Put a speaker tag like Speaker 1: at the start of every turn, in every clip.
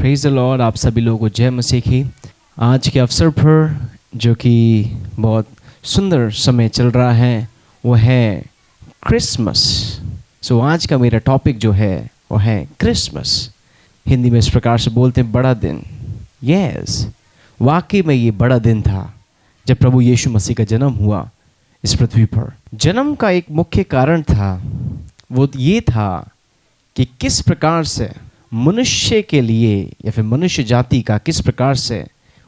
Speaker 1: Praise the Lord. आप सभी लोगों को जय मसीह की। आज के अवसर पर जो कि बहुत सुंदर समय चल रहा है वो है क्रिसमस। सो आज का मेरा टॉपिक जो है वो है क्रिसमस। हिंदी में इस प्रकार से बोलते हैं बड़ा दिन। यस, वाकई में ये बड़ा दिन था जब प्रभु यीशु मसीह का जन्म हुआ इस पृथ्वी पर। जन्म का एक मुख्य कारण था, वो ये था कि किस प्रकार से मनुष्य के लिए या फिर मनुष्य जाति का किस प्रकार से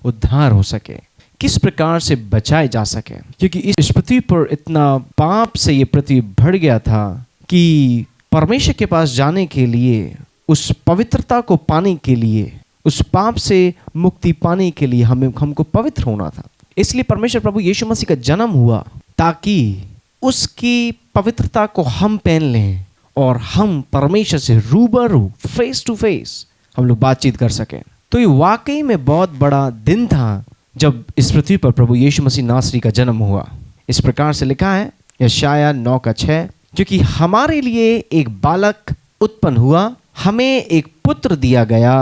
Speaker 1: उद्धार हो सके, किस प्रकार से बचाए जा सके। क्योंकि इस पृथ्वी पर इतना पाप से ये पृथ्वी भर गया था कि परमेश्वर के पास जाने के लिए, उस पवित्रता को पाने के लिए, उस पाप से मुक्ति पाने के लिए हमको पवित्र होना था। इसलिए परमेश्वर प्रभु यीशु मसीह का जन्म हुआ ताकि उसकी पवित्रता को हम पहन लें और हम परमेश्वर से रूबरू फेस टू फेस हम लोग बातचीत कर सकें। तो ये वाकई में बहुत बड़ा दिन था जब इस पृथ्वी पर प्रभु यीशु मसीह नासरी का जन्म हुआ। इस प्रकार से लिखा है यशायाह 9:6, क्योंकि हमारे लिए एक बालक उत्पन्न हुआ, हमें एक पुत्र दिया गया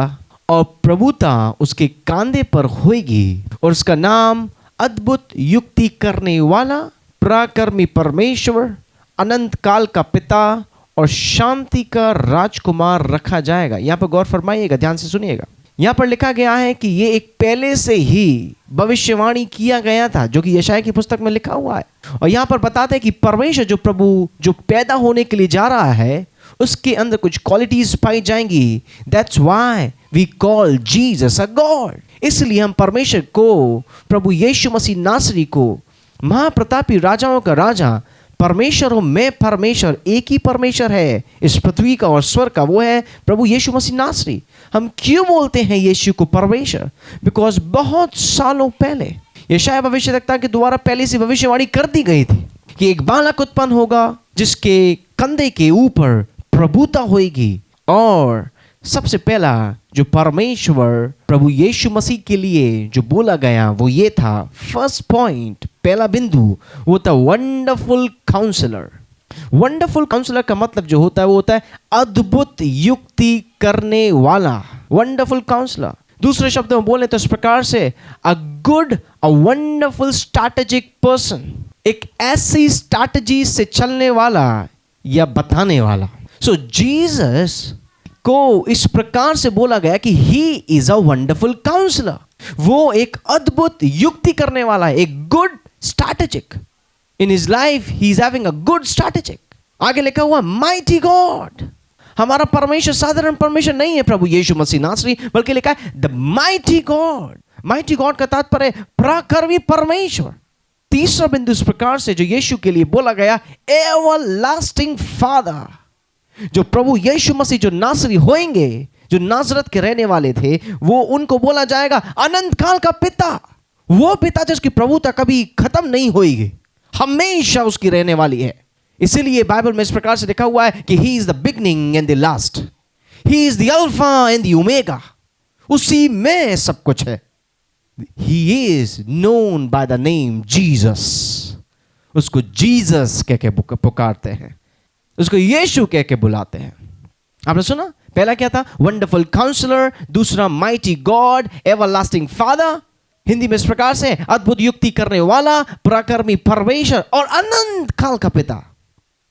Speaker 1: और प्रभुता उसके कांधे पर होगी और उसका नाम अद्भुत युक्ति करने वाला, पराक्रमी परमेश्वर, अनंत काल का पिता और शांति का राजकुमार रखा जाएगा। यहाँ पर गौर फरमाइएगा, ध्यान से सुनिएगा। यहाँ पर लिखा गया है कि ये एक पहले से ही भविष्यवाणी किया गया था जो कि यशायाह की पुस्तक में लिखा हुआ है। और यहाँ पर बताते हैं कि परमेश्वर जो प्रभु जो पैदा होने के लिए जा रहा है उसके अंदर कुछ क्वालिटीज पाई जाएंगी। That's why we call Jesus a God. इसलिए हम परमेश्वर को, प्रभु यीशु मसीह नासरी को, महाप्रतापी राजाओं का राजा, परमेश्वर हो, मैं परमेश्वर, एक ही परमेश्वर है इस पृथ्वी का और स्वर्ग का, वो है प्रभु यीशु मसीह नासरी। हम क्यों बोलते हैं यीशु को परमेश्वर? बिकॉज बहुत सालों पहले यशायाह भविष्यवक्ता के द्वारा पहले से भविष्यवाणी कर दी गई थी कि एक बालक उत्पन्न होगा जिसके कंधे के ऊपर प्रभुता होगी। और सबसे पहला जो परमेश्वर प्रभु यीशु मसीह के लिए जो बोला गया वो ये था, फर्स्ट पॉइंट, पहला बिंदु वो था वंडरफुल काउंसलर। वंडरफुल काउंसलर का मतलब जो होता है वो होता है अद्भुत युक्ति करने वाला, वंडरफुल काउंसलर। दूसरे शब्दों में बोले तो इस प्रकार से a good, a wonderful strategic person, एक ऐसी स्ट्रैटेजी से चलने वाला या बताने वाला। सो जीसस को इस प्रकार से बोला गया कि he is a wonderful counsellor. वो एक अद्भुत युक्ति करने वाला है, एक good strategic. In his life he is having a good strategic. आगे लिखा हुआ माइटी गॉड। हमारा परमेश्वर साधारण परमेश्वर नहीं है प्रभु यीशु मसीह नासरी, बल्कि लिखा है the mighty God. Mighty God का तात्पर्य पराक्रमी परमेश्वर। तीसरा बिंदु इस प्रकार से जो यीशु के लिए बोला गया, एवरलास्टिंग फादर। जो प्रभु यीशु मसीह जो नासरी होंगे, जो नाजरत के रहने वाले थे, वो उनको बोला जाएगा अनंत काल का पिता। वो पिता जिसकी प्रभुता कभी खत्म नहीं होगी, हमेशा उसकी रहने वाली है। इसीलिए बाइबल में इस प्रकार से लिखा हुआ है कि he is the beginning and the last, he is the alpha and the omega. उसी में सब कुछ है। He is known by the name Jesus. उसको जीसस कह के पुकारते हैं, उसको यीशु कह के बुलाते हैं। आपने सुना पहला क्या था? Wonderful counsellor. दूसरा mighty God, everlasting father. Hindi में इस प्रकार से अद्भुत युक्ति करने वाला, पराक्रमी परमेश्वर और अनंत काल का पिता।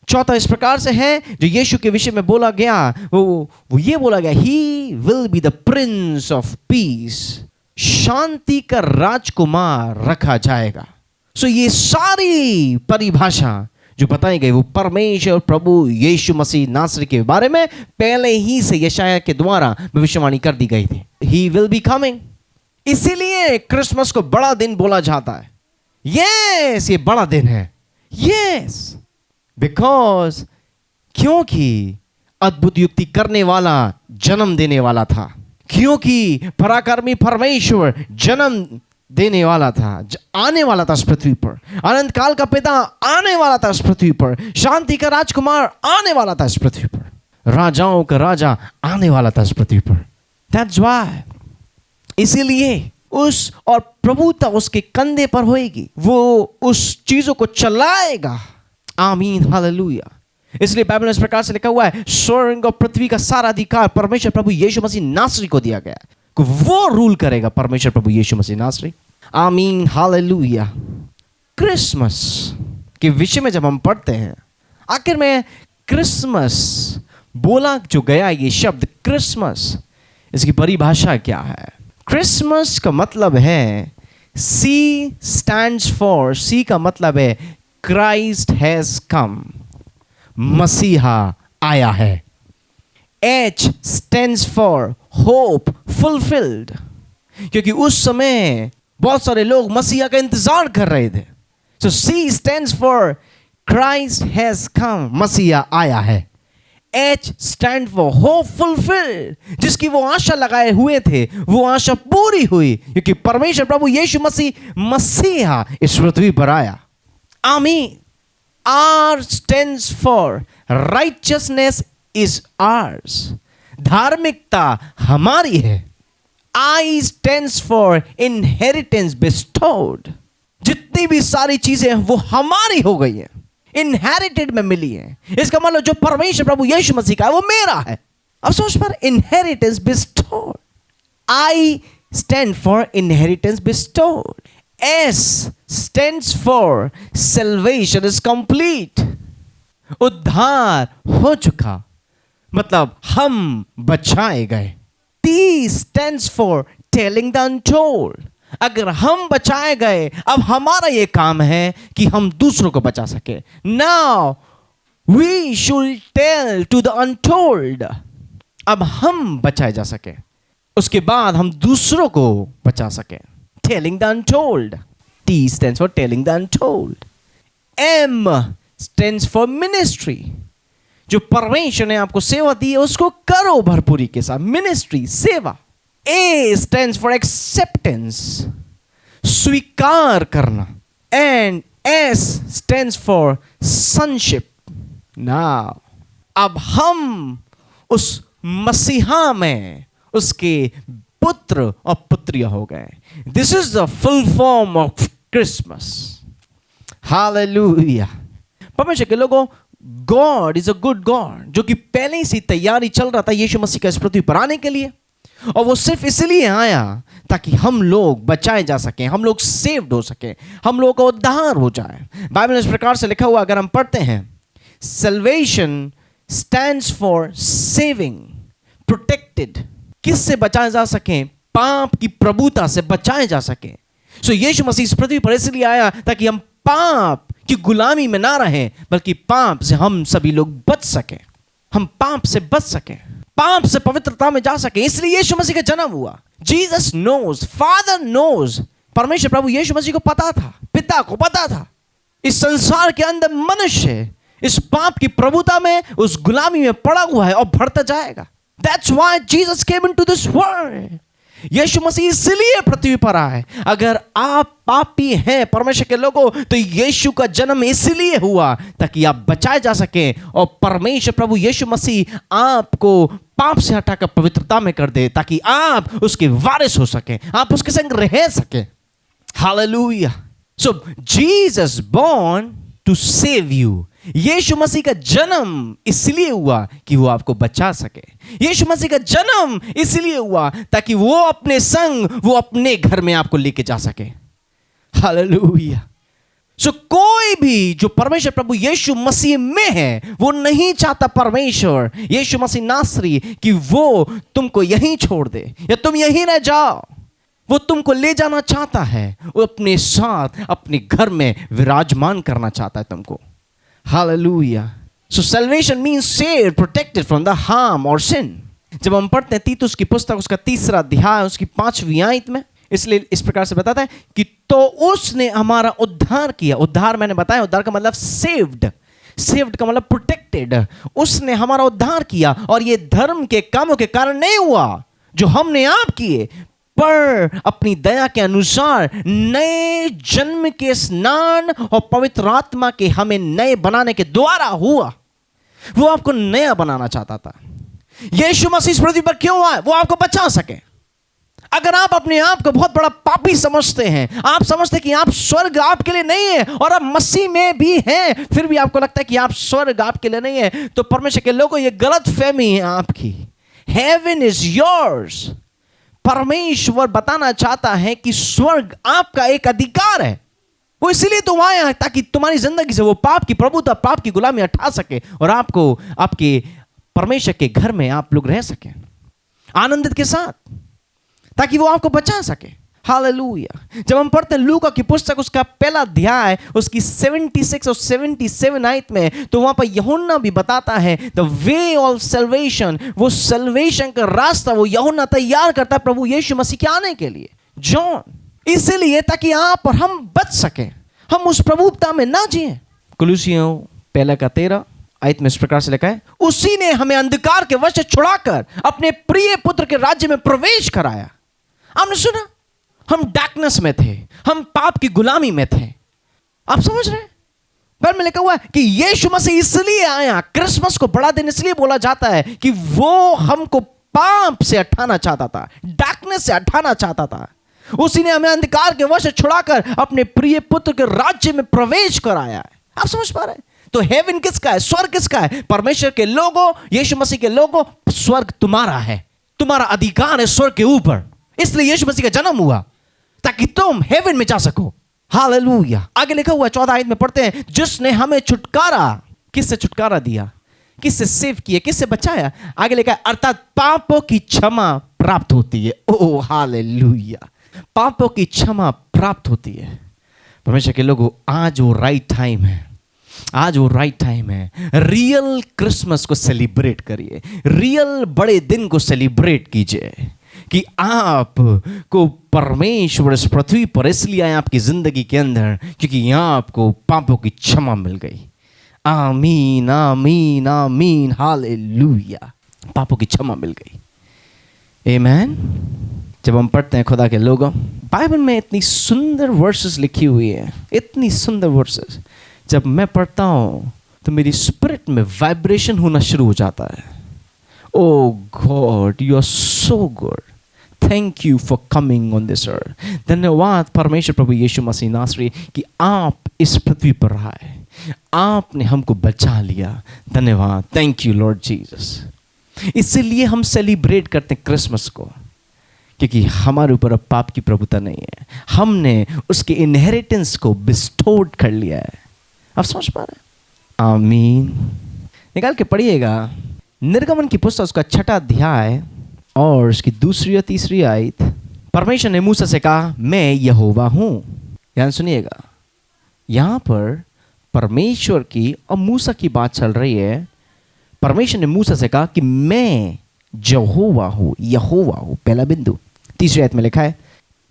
Speaker 1: चौथा इस प्रकार से है जो यीशु के विषय में बोला गया, वो ये बोला गया, he will be the prince of peace. शांति का राजकुमार रखा जाएगा। सो ये सारी परिभाषा जो बताई गई वो परमेश्वर प्रभु यीशु मसीह नासरी के बारे में पहले ही से यशायाह के द्वारा भविष्यवाणी कर दी गई थी। ही विल बी कमिंग। इसीलिए क्रिसमस को बड़ा दिन बोला जाता है। यस, ये बड़ा दिन है। यस, बिकॉज क्योंकि अद्भुत युक्ति करने वाला जन्म देने वाला था, क्योंकि पराक्रमी परमेश्वर जन्म देने वाला था, आने वाला था इस पृथ्वी पर। अनंत काल का पिता आने वाला था इस पृथ्वी पर। शांति का राजकुमार आने वाला था इस पृथ्वी पर। राजाओं का राजा आने वाला था इस पृथ्वी पर। दैट्स व्हाई, इसीलिए उस और प्रभुता उसके कंधे पर होएगी, वो उस चीजों को चलाएगा। आमीन, हालेलुया। इसलिए बाइबल में इस प्रकार से लिखा हुआ है, स्वर्ग और पृथ्वी का सारा अधिकार परमेश्वर प्रभु यीशु मसीह नासरी को दिया गया है। कि वो रूल करेगा, परमेश्वर प्रभु यीशु मसीह नासरी। आमीन, हालेलुया। क्रिसमस के विषय में जब हम पढ़ते हैं, आखिर में क्रिसमस बोला जो गया, ये शब्द क्रिसमस, इसकी परिभाषा क्या है? क्रिसमस का मतलब है, C stands for, C का मतलब है Christ has come, मसीहा आया है। H stands for hope fulfilled, क्योंकि उस समय बहुत सारे लोग मसीहा का इंतजार कर रहे थे। So C stands for Christ has come, मसीहा आया है। H stand for hope fulfilled, जिसकी वो आशा लगाए हुए थे, वो आशा पूरी हुई, क्योंकि परमेश्वर प्रभु यीशु मसीह मसीहा इस पृथ्वी पर आया। आमीन। R stands for righteousness is ours, धार्मिकता हमारी है। I stands for inheritance bestowed, जितनी भी सारी चीजें हैं वो हमारी हो गई हैं, इनहेरिटेड में मिली है। इसका मतलब जो परमेश्वर प्रभु यीशु मसीह का है वो मेरा है। अब सोच पर, inheritance बिस्टोर्ड। I stand for inheritance bestowed. S stands for salvation is complete, उद्धार हो चुका, मतलब हम बचाए गए। T stands for telling the untold, अगर हम बचाए गए, अब हमारा यह काम है कि हम दूसरों को बचा सके। Now we should tell to the untold, अब हम बचाए जा सके, उसके बाद हम दूसरों को बचा सके। Telling the untold, T stands for telling the untold. M stands for ministry, जो परमेश्वर ने आपको सेवा दी है उसको करो भरपूरी के साथ, मिनिस्ट्री, सेवा। A stands for acceptance, स्वीकार करना, and S stands for sonship. Now, अब हम उस मसीहा में उसके पुत्र और पुत्रियां हो गए। This is the full form of Christmas. Hallelujah. परमेश्वर के लोगों, God is a good God, जो कि पहले से तैयारी चल रहा था यीशु मसीह का इस पृथ्वी पर आने के लिए, और वो सिर्फ इसलिए आया ताकि हम लोग बचाए जा सकें, हम लोग सेव्ड हो सकें, हम लोगों का उद्धार हो जाए। बाइबल में इस प्रकार से लिखा हुआ, अगर हम पढ़ते हैं, salvation stands for saving, protected, किससे बचाए जा सकें? पाप की प्रभुता से बचाए जा सकें। सो यीशु मसीह इस पृथ्वी पर इसलिए आया ताकि हम पाप की गुलामी में ना रहें, बल्कि पाप से हम सभी लोग बच सकें, हम पाप से बच सकें, पाप से पवित्रता में जा सके। इसलिए यीशु मसीह का जन्म हुआ। जीसस नोज, फादर नोज, परमेश्वर प्रभु यीशु मसीह को पता था, पिता को पता था, इस संसार के अंदर मनुष्य इस पाप की प्रभुता में, उस गुलामी में पड़ा हुआ है और बढ़ता जाएगा। That's why Jesus came into this world. यीशु मसीह इसलिए पृथ्वी पर आए। अगर आप पापी हैं परमेश्वर के लोगों, तो यीशु का जन्म इसलिए हुआ ताकि आप बचाए जा सकें, और परमेश्वर प्रभु यीशु मसीह आपको पाप से हटाकर पवित्रता में कर दे, ताकि आप उसके वारिस हो सकें, आप उसके संग रह सकें। Hallelujah. So Jesus born to save you, Yeshu Masih का जन्म इसलिए हुआ कि वो आपको बचा सके। यीशु मसीह का जन्म इसलिए हुआ ताकि वो अपने संग, वो अपने घर में आपको लेके जा सके। हालेलुया। सो कोई भी जो परमेश्वर प्रभु यीशु मसीह में है, वो नहीं चाहता परमेश्वर यीशु मसीह नासरी कि वो तुमको यहीं छोड़ दे या तुम यहीं रह जाओ। वो तुमको ले जाना चाहता है, वो अपने साथ अपने घर में विराजमान करना चाहता है तुमको। Hallelujah. So salvation means saved, protected from the harm or sin. जब हम पढ़ते हैं तीतुस की पुस्तक उसका 3 अध्याय उसकी 5वीं आयत में, इसलिए इस प्रकार से बताता है कि तो उसने हमारा उद्धार किया। उद्धार मैंने बताया, उद्धार का मतलब सेव्ड, सेव्ड का मतलब प्रोटेक्टेड। उसने हमारा उद्धार किया, और ये धर्म के कामों के कारण नहीं हुआ जो हमने आप किए, पर अपनी दया के अनुसार नए जन्म के स्नान और पवित्र आत्मा के हमें नए बनाने के द्वारा हुआ। वो आपको नया बनाना चाहता था। यीशु मसीह इस पृथ्वी पर क्यों आए? वो आपको बचा सके। अगर आप अपने आप को बहुत बड़ा पापी समझते हैं, आप समझते हैं कि आप स्वर्ग आपके लिए नहीं है, और आप मसीह में भी हैं, फिर भी आपको लगता है कि आप स्वर्ग आपके लिए नहीं है, तो परमेश्वर के लोगों, ये गलत फहमी है आपकी। हेवन इज योर्स, परमेश्वर बताना चाहता है कि स्वर्ग आपका एक अधिकार है। वो इसलिए तो आया है ताकि तुम्हारी जिंदगी से वो पाप की प्रभुता, पाप की गुलामी हटा सके और आपको आपके परमेश्वर के घर में आप लोग रह सके आनंदित के साथ, ताकि वो आपको बचा सके। हालेलुया। जब हम पढ़ते हैं लूका की पुस्तक उसका पहला अध्याय उसकी 76 और 77 आयत में, तो वहां पर यूहन्ना भी बताता है द वे ऑफ सल्वेशन, वो सल्वेशन का रास्ता वो यूहन्ना तैयार करता है प्रभु यीशु मसीह के आने के लिए, जॉन, इसलिए ताकि आप और हम बच सके, हम उस प्रभुता में ना जिए। कुलुसियों पहला का 13 आयत में इस प्रकार से लिखा है, उसी ने हमें अंधकार के वश से छुड़ाकर अपने प्रिय पुत्र के राज्य में प्रवेश कराया। आपने सुना, हम डार्कनेस में थे, हम पाप की गुलामी में थे। आप समझ रहे हैं? बाइबल में लिखा हुआ है कि यीशु मसीह इसलिए आया, क्रिसमस को बड़ा दिन इसलिए बोला जाता है कि वो हमको पाप से हटाना चाहता था, डार्कनेस से हटाना चाहता था। उसी ने हमें अंधकार के वश से छुड़ाकर अपने प्रिय पुत्र के राज्य में प्रवेश कराया है। आप समझ पा रहे हैं? तो हेवन किसका है? स्वर्ग किसका है? परमेश्वर के लोगों, यीशु मसीह के लोगों, स्वर्ग तुम्हारा है, तुम्हारा अधिकार है स्वर्ग के ऊपर। इसलिए यीशु मसीह का जन्म हुआ ताकि तुम हेवन में जा सको। हालेलुया। आगे लिखा हुआ 14 आयत में पढ़ते हैं, जिसने हमें छुटकारा, किससे छुटकारा दिया, किससे सेव किया, किससे बचाया? आगे लिखा है अर्थात पापों की क्षमा प्राप्त होती है। ओ हालेलुया, पापों की क्षमा प्राप्त होती है। परमेश्वर के लोगों, आज वो राइट टाइम है, आज वो राइट टाइम है। रियल क्रिसमस को सेलिब्रेट करिए, रियल बड़े दिन को सेलिब्रेट कीजिए कि आप को परमेश्वर इस पृथ्वी पर इसलिए आए आपकी जिंदगी के अंदर क्योंकि यहाँ आपको पापों की क्षमा मिल गई। आमीन आमीन आमीन, हालेलुया। पापों की क्षमा मिल गई। आमीन। जब हम पढ़ते हैं खुदा के लोगों, बाइबल में इतनी सुंदर वर्सेस लिखी हुई है, इतनी सुंदर वर्सेस, जब मैं पढ़ता हूँ तो मेरी स्पिरिट में वाइब्रेशन होना शुरू हो जाता है। O God, you are so good, thank you for coming on this earth. धन्यवाद परमेश्वर प्रभु यीशु मसीह नासरी कि आप इस पृथ्वी पर आए, आपने हमको बचा लिया। धन्यवाद, थैंक यू लॉर्ड जीसस। इसीलिए हम सेलिब्रेट करते हैं क्रिसमस को, क्योंकि हमारे ऊपर अब पाप की प्रभुता नहीं है, हमने उसके इनहेरिटेंस को बिस्टोर्ड कर लिया है। आप समझ पा रहे हैं? आमीन। निकाल के पढ़िएगा निर्गमन की पुस्तक उसका 6वां अध्याय और उसकी 2 और 3 आयत। परमेश्वर ने मूसा से कहा, मैं यहोवा हूं। ध्यान सुनिएगा, यहां पर परमेश्वर की और मूसा की बात चल रही है। परमेश्वर ने मूसा से कहा कि मैं यहोवा हूं, यहोवा हूं। पहला बिंदु। 3 आयत में लिखा है,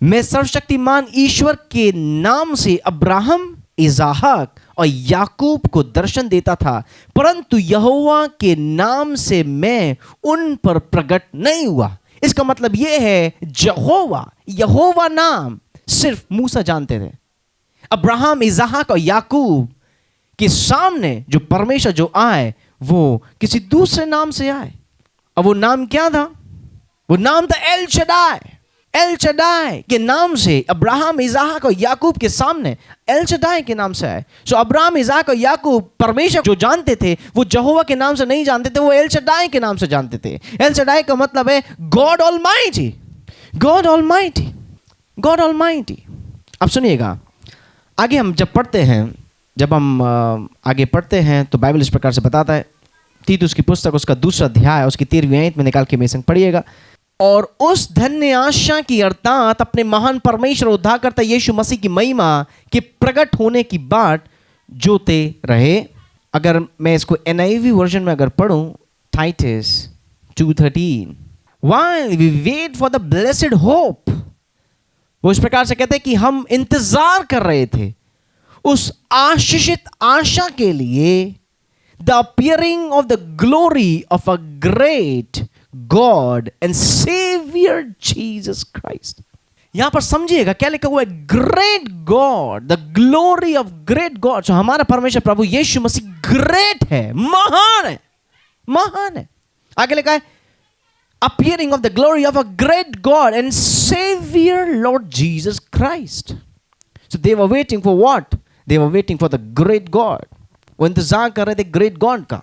Speaker 1: मैं सर्वशक्तिमान ईश्वर के नाम से अब्राहम, इसाहक और याकूब को दर्शन देता था, परंतु यहोवा के नाम से मैं उन पर प्रकट नहीं हुआ। इसका मतलब यह है यहोवा, यहोवा नाम सिर्फ मूसा जानते थे। अब्राहम, इसाहक और याकूब के सामने जो परमेश्वर जो आए वो किसी दूसरे नाम से आए। अब वो नाम क्या था? वो नाम था एल शदाई। एल शदाई के नाम से अब्राहम, इसाहक और याकूब के सामने एल शदाई के नाम से आए। सो अब्राहम, इसाहक और याकूब परमेश्वर जो जानते थे वो यहोवा के नाम से नहीं जानते थे, वो एल शदाई के नाम से जानते थे। एल शदाई का मतलब है God almighty, God almighty, God almighty. अब सुनिएगा, आगे हम जब पढ़ते हैं, जब हम आगे पढ़ते हैं तो बाइबल इस प्रकार से बताता है। तीतुस की पुस्तक उसका 2 अध्याय उसकी 13वीं आयत में निकाल के मेरे संग पढ़िएगा। और उस धन्य आशा की अर्थात अपने महान परमेश्वर उद्धारकर्ता यीशु मसीह की महिमा के प्रकट होने की बाट जोते रहे। अगर मैं इसको NIV वर्जन में अगर पढ़ूं, Titus 2:13, while we wait for the blessed hope, वो इस प्रकार से कहते हैं कि हम इंतजार कर रहे थे उस आशीषित आशा के लिए, the appearing of the glory of a great God and Savior Jesus Christ। यहां पर समझिएगा क्या लिखा हुआ है, great God, the glory of great God. जो हमारा परमेश्वर प्रभु यीशु मसीह ग्रेट है, महान है, महान है। आगे लिखा है appearing of the glory of a great God and Savior Lord Jesus Christ। So they were waiting for what? They were waiting for the great God। वो इंतजार कर रहे थे ग्रेट गॉड का।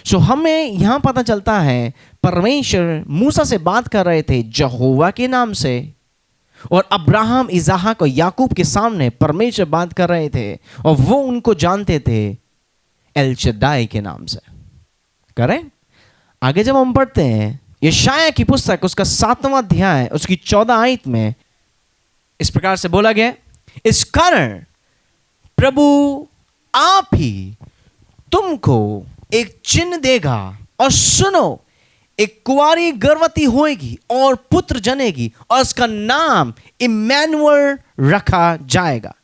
Speaker 1: सो हमें यहां पता चलता है परमेश्वर मूसा से बात कर रहे थे यहोवा के नाम से, और अब्राहम, इसहाक और याकूब के सामने परमेश्वर बात कर रहे थे और वो उनको जानते थे एल शद्दाई के नाम से। करें आगे जब हम पढ़ते हैं यशायाह की पुस्तक उसका 7वां अध्याय उसकी 14 आयत में इस प्रकार से बोला गया, इस कारण प्रभु आप ही तुमको एक चिन्ह देगा, और सुनो, एक कुंवारी गर्भवती होएगी और पुत्र जनेगी और उसका नाम इम्मानुएल रखा जाएगा।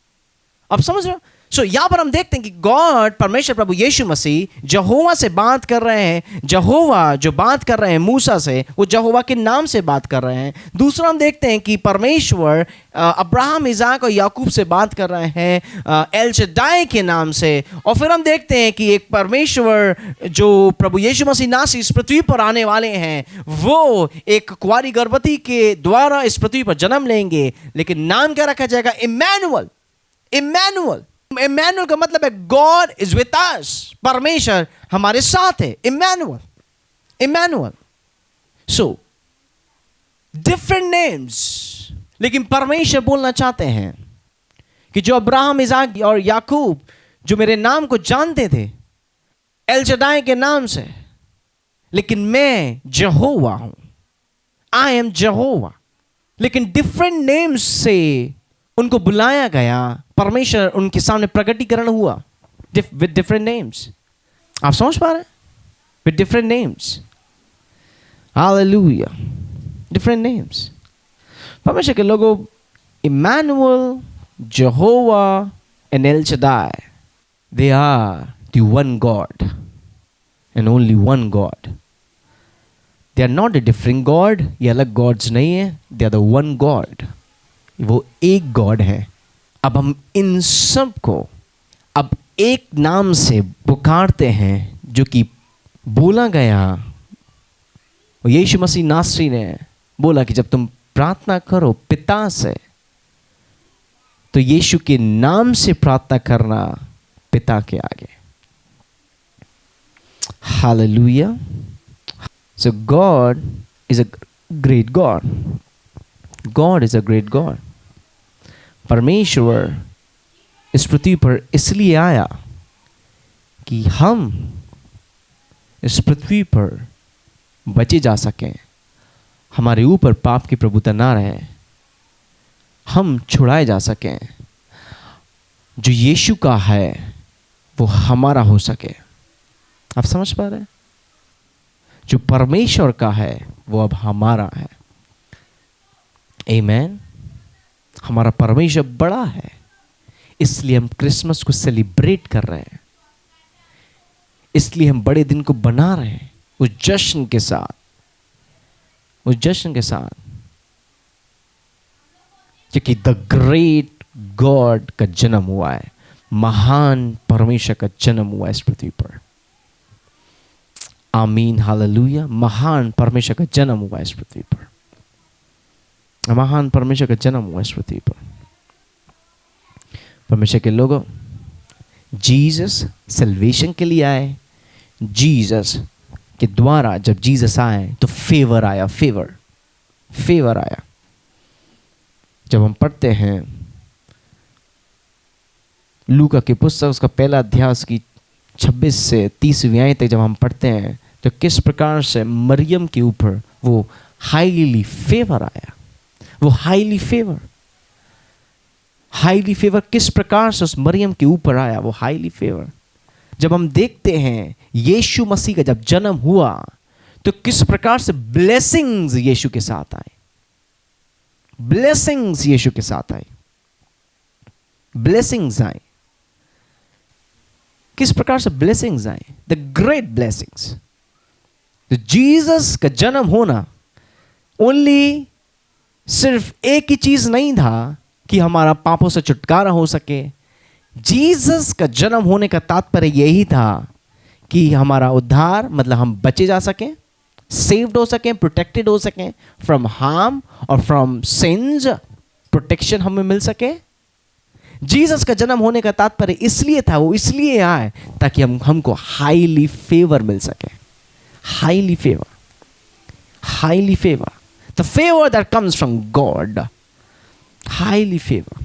Speaker 1: अब समझ रहे हो? सो यहां पर हम देखते हैं कि गॉड, परमेश्वर प्रभु यीशु मसीह यहोवा से बात कर रहे हैं। यहोवा जो बात कर रहे हैं मूसा से, वो यहोवा के नाम से बात कर रहे हैं। दूसरा हम देखते हैं कि परमेश्वर अब्राहम, इसहाक और याकूब से बात कर रहे हैं एल शद्दाई के नाम से। और फिर हम देखते हैं कि एक परमेश्वर जो प्रभु यीशु मसीह नासी इस पृथ्वी पर आने वाले हैं, वो एक कुंवारी गर्भवती के द्वारा इस पृथ्वी पर जन्म लेंगे, लेकिन नाम क्या रखा जाएगा? इम्मानुएल। इम्मानुएल, इम्मानुएल का मतलब है गॉड इज विद अस, परमेश्वर हमारे साथ है। Emmanuel, Emmanuel. So different names, लेकिन परमेश्वर बोलना चाहते हैं कि जो अब्राहम, इसहाक और याकूब जो मेरे नाम को जानते थे एल शद्दाई के नाम से, लेकिन मैं यहोवा हूं, आई एम यहोवा। लेकिन डिफरेंट नेम्स से उनको बुलाया गया, परमेश्वर उनके सामने प्रकटीकरण हुआ विद डिफरेंट नेम्स। आप समझ पा रहे हैं? With different names. Hallelujah, different names. परमेश्वर के लोगों, Emmanuel, Jehovah and El Shaddai, they are the one God and only one God. They are not a different God, ये अलग गॉड्स नहीं है, they are the one God. वो एक God है। अब हम इन सब को अब एक नाम से पुकारते हैं जो कि बोला गया, और यीशु मसीह नासरी ने बोला कि जब तुम प्रार्थना करो पिता से, तो यीशु के नाम से प्रार्थना करना पिता के आगे। Hallelujah. So God is a great God. God is a great God. परमेश्वर इस पृथ्वी पर इसलिए आया कि हम इस पृथ्वी पर बचे जा सकें, हमारे ऊपर पाप की प्रभुता ना रहे, हम छुड़ाए जा सकें, जो यीशु का है वो हमारा हो सके। आप समझ पा रहे हैं? जो परमेश्वर का है वो अब हमारा है। आमीन। हमारा परमेश्वर बड़ा है, इसलिए हम क्रिसमस को सेलिब्रेट कर रहे हैं, इसलिए हम बड़े दिन को बना रहे हैं उस जश्न के साथ, उस जश्न के साथ, क्योंकि द ग्रेट गॉड का जन्म हुआ है, महान परमेश्वर का जन्म हुआ है इस पृथ्वी पर। आमीन, हालेलुया। महान परमेश्वर का जन्म हुआ है इस पृथ्वी पर, महान परमेश्वर का जन्म हुआ इस पृथ्वी पर। परमेश्वर के लोगों, जीसस सल्वेशन के लिए आए। जीसस के द्वारा जब जीसस आए तो फेवर आया, फेवर आया। जब हम पढ़ते हैं लूका की पुस्तक उसका पहला अध्याय उसकी 26 से 30वीं आयत तक जब हम पढ़ते हैं, तो किस प्रकार से मरियम के ऊपर वो हाईली फेवर आया, वो हाईली फेवर किस प्रकार से उस मरियम के ऊपर आया, वो हाईली फेवर। जब हम देखते हैं यीशु मसीह का जब जन्म हुआ, तो किस प्रकार से ब्लेसिंग्स यीशु के साथ आए, ब्लेसिंग्स यीशु के साथ आए, ब्लेसिंग्स आए। किस प्रकार से ब्लेसिंग्स आए? The great blessings. तो जीसस का जन्म होना ओनली सिर्फ एक ही चीज नहीं था कि हमारा पापों से छुटकारा हो सके। जीसस का जन्म होने का तात्पर्य यही था कि हमारा उद्धार, मतलब हम बचे जा सकें, सेव्ड हो सकें, प्रोटेक्टेड हो सकें फ्रॉम हार्म और फ्रॉम सिंस, प्रोटेक्शन हमें मिल सके। जीसस का जन्म होने का तात्पर्य इसलिए था, वो इसलिए आए ताकि हमको हाईली फेवर मिल सके, highly favour, highly favour, the favour that comes from God, highly favour,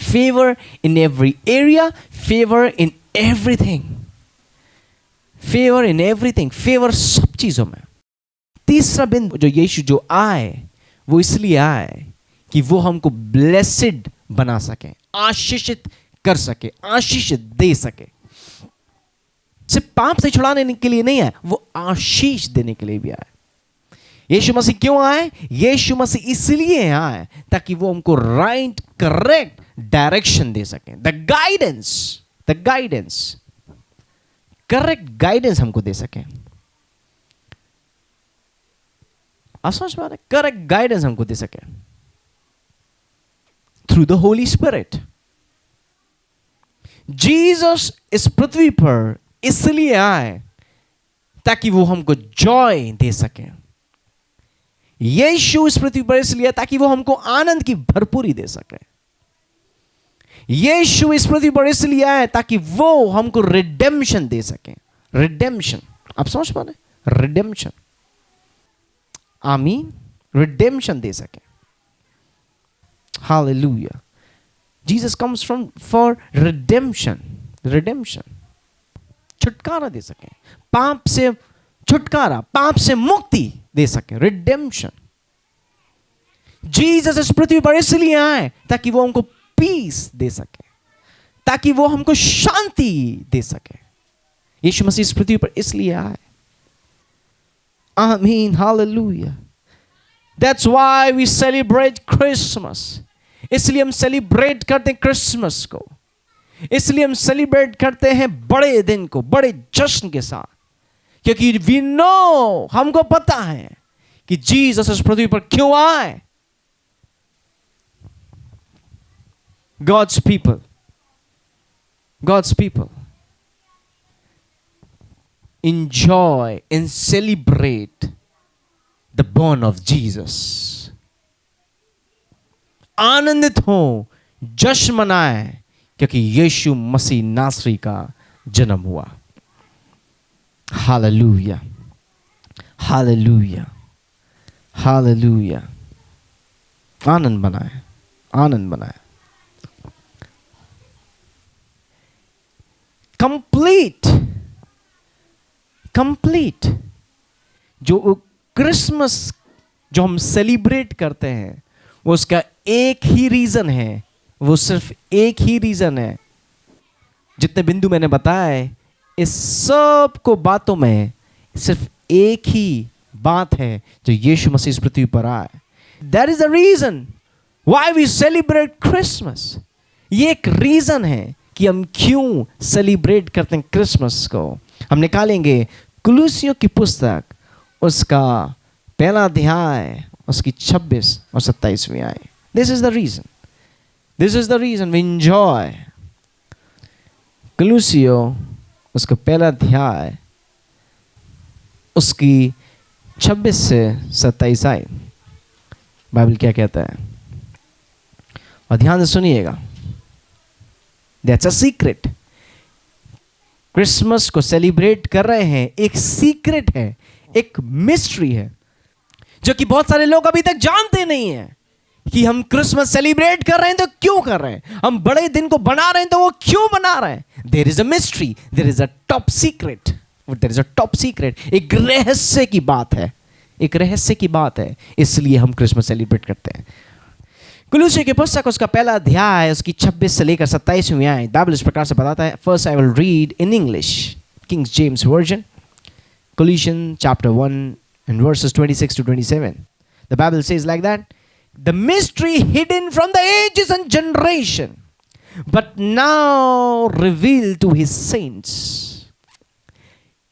Speaker 1: favour in every area, favour in everything, favour in everything, favour सब चीजों में। तीसरा बिंदु जो यीशु जो आए वो इसलिए आए कि वो हमको ब्लेसिड बना सके, आशीषित कर सके, आशीष दे सके। सिर्फ पाप से छुड़ाने के लिए नहीं आए, वो आशीष देने के लिए भी आए। यीशु मसीह क्यों आए? यीशु मसीह इसलिए आए ताकि वो हमको राइट करेक्ट डायरेक्शन दे सके, द गाइडेंस, करेक्ट गाइडेंस हमको दे सके। आप समझ पा रहे? करेक्ट गाइडेंस हमको दे सके through the Holi spirit. Jesus इस पृथ्वी पर इसलिए आए ताकि वो हमको जॉय दे सके। यीशु इस पृथ्वी पर इसलिए ताकि वो हमको आनंद की भरपूरी दे सके। यीशु इस पृथ्वी पर इसलिए आए ताकि वो हमको रिडेम्पशन दे सके। रिडेम्पशन, आप समझ पा रहे? रिडेम्पशन, आमीन, रिडेम्पशन दे सके। Hallelujah. Jesus comes from for redemption, redemption, छुटकारा दे सके, पाप से छुटकारा, पाप से मुक्ति दे सके, रिडेम्पशन। जीसस इस पृथ्वी पर इसलिए आए ताकि वो हमको पीस दे सके, ताकि वो हमको शांति दे सके। यीशु मसीह इस पृथ्वी पर इसलिए आए। Amen, hallelujah. That's why we celebrate Christmas. इसलिए हम सेलिब्रेट करते हैं क्रिसमस को, इसलिए हम सेलिब्रेट करते हैं बड़े दिन को, बड़े जश्न के साथ, क्योंकि वी नो, हमको पता है कि जीसस इस पृथ्वी पर क्यों आए। God's people enjoy and celebrate the born of Jesus. आनंदित हो, जश्न मनाए, क्योंकि यीशु मसीह नासरी का जन्म हुआ। Hallelujah, hallelujah, hallelujah. आनंद बनाए, आनंद बनाए। कंप्लीट जो क्रिसमस जो हम सेलिब्रेट करते हैं, वो उसका एक ही रीजन है, वो सिर्फ एक ही रीजन है। जितने बिंदु मैंने बताए, इस सब को बातों में सिर्फ एक ही बात है जो यीशु मसीह इस पृथ्वी पर आए। That is the reason why we celebrate Christmas. ये एक रीजन है कि हम क्यों सेलिब्रेट करते हैं क्रिसमस को। हम निकालेंगे कुलुसियों की पुस्तक, उसका पहला अध्याय, उसकी 26 और 27वीं आयत। This is the reason we enjoy. कुलुसियों उसका पहला अध्याय, उसकी 26 से 27 आयत। बाइबल क्या कहता है, और ध्यान से सुनिएगा। That's a secret. क्रिसमस को सेलिब्रेट कर रहे हैं, एक सीक्रेट है, एक मिस्ट्री है, जो कि बहुत सारे लोग अभी तक जानते नहीं हैं कि हम क्रिसमस सेलिब्रेट कर रहे हैं तो क्यों कर रहे हैं, हम बड़े दिन को बना रहे हैं तो वो क्यों बना रहे हैं। There is a mystery, there is a top secret, there is a top secret. एक रहस्य की बात है, एक रहस्य की बात है, इसलिए हम क्रिसमस सेलिब्रेट करते हैं। कुलुसियों की पुस्तक उसका पहला अध्याय, उसकी 26 से लेकर 27वीं आयत बाइबल इस प्रकार से बताता है। First I will read in English, king James version. Colossians chapter 1 and verses 26 to 27. The Bible says like that, the mystery hidden from the ages and generation, but now revealed to his saints.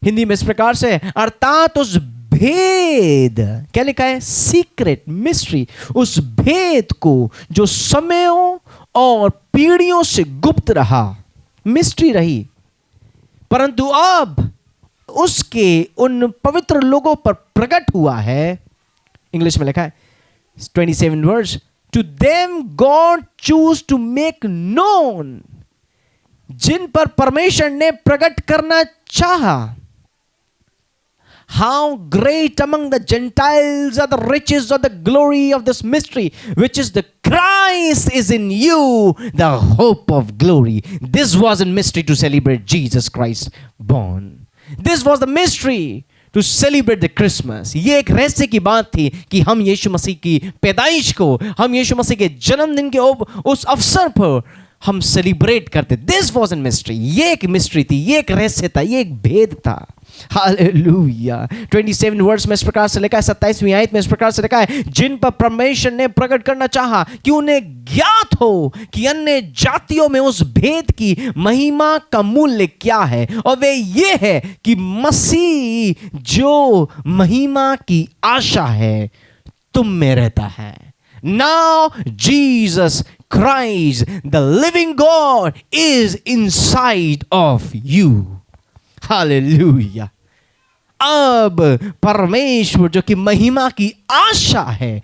Speaker 1: Hindi में इस प्रकार से, अर्थात उस भेद, क्या लिखा है, सीक्रेट, मिस्ट्री, उस भेद को जो समयों और पीढ़ियों से गुप्त रहा, मिस्ट्री रही, परंतु अब उसके उन पवित्र लोगों पर प्रकट हुआ है। इंग्लिश में लिखा है 27 verse, To them God choose to make known, जिन पर परमेश्वर ने प्रकट करना चाहा. How great among the Gentiles are the riches of the glory of this mystery, which is the Christ is in you, the hope of glory. This was a mystery to celebrate Jesus Christ born. This was the mystery to celebrate the Christmas. ये एक रहस्य की बात थी कि हम यीशु मसीह की पैदाइश को, हम यीशु मसीह के जन्मदिन के उस अवसर पर हम सेलिब्रेट करते. This was an mystery. ये एक मिस्ट्री थी, ये एक रहस्य था, ये एक भेद था. हालेलुया. 27 वर्स में इस प्रकार से लिखा है, 27वीं आयत में इस प्रकार से लिखा है, जिन पर परमेश्वर ने प्रकट करना चाहा कि उन्हें ज्ञात हो कि अन्य जातियों में उस भेद की महिमा का मूल्य क्या है, और वे ये है कि मसीह जो महिमा की आशा है तुम में रहता है. Now Jesus Christ, the living God, is inside of you. Hallelujah. अब परमेश्वर जो कि महिमा की आशा है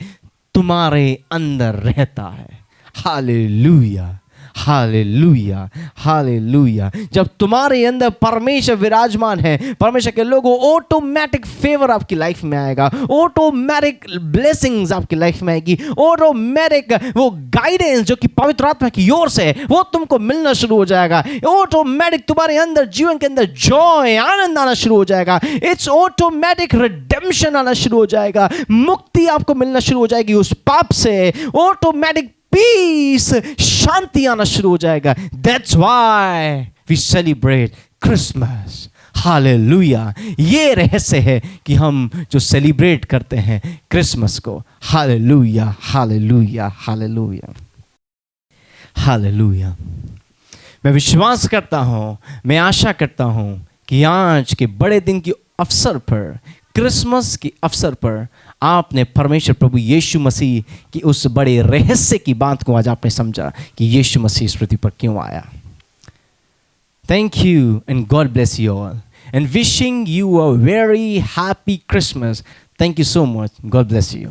Speaker 1: तुम्हारे अंदर रहता है. Hallelujah, hallelujah, hallelujah. जब तुम्हारे अंदर परमेश्वर विराजमान है, परमेश्वर के लोगों, ऑटोमेटिक फेवर आपकी लाइफ में आएगा, ऑटोमेटिक ब्लेसिंग्स आपकी लाइफ में आएगी, ऑटोमेटिक वो गाइडेंस जो कि पवित्र आत्मा की ओर से है वो तुमको मिलना शुरू हो जाएगा. ऑटोमेटिक तुम्हारे अंदर, जीवन के अंदर जॉय, आनंद आना शुरू हो जाएगा. इट्स ऑटोमेटिक रिडेम्पशन आना शुरू हो जाएगा. मुक्ति आपको मिलना शुरू हो जाएगी उस पाप से. ऑटोमेटिक पीस, शांति आना शुरू हो जाएगा. That's why we celebrate Christmas. Hallelujah. ये रहस्य है कि हम जो सेलिब्रेट करते हैं क्रिसमस को. Hallelujah, hallelujah, hallelujah, hallelujah. मैं विश्वास करता हूं, मैं आशा करता हूं कि आज के बड़े दिन के अवसर पर, क्रिसमस के अवसर पर, आपने परमेश्वर प्रभु यीशु मसीह की उस बड़े रहस्य की बात को आज आपने समझा कि यीशु मसीह इस पृथ्वी पर क्यों आया. Thank you and God bless you all and wishing you a very happy Christmas. Thank you so much. God bless you.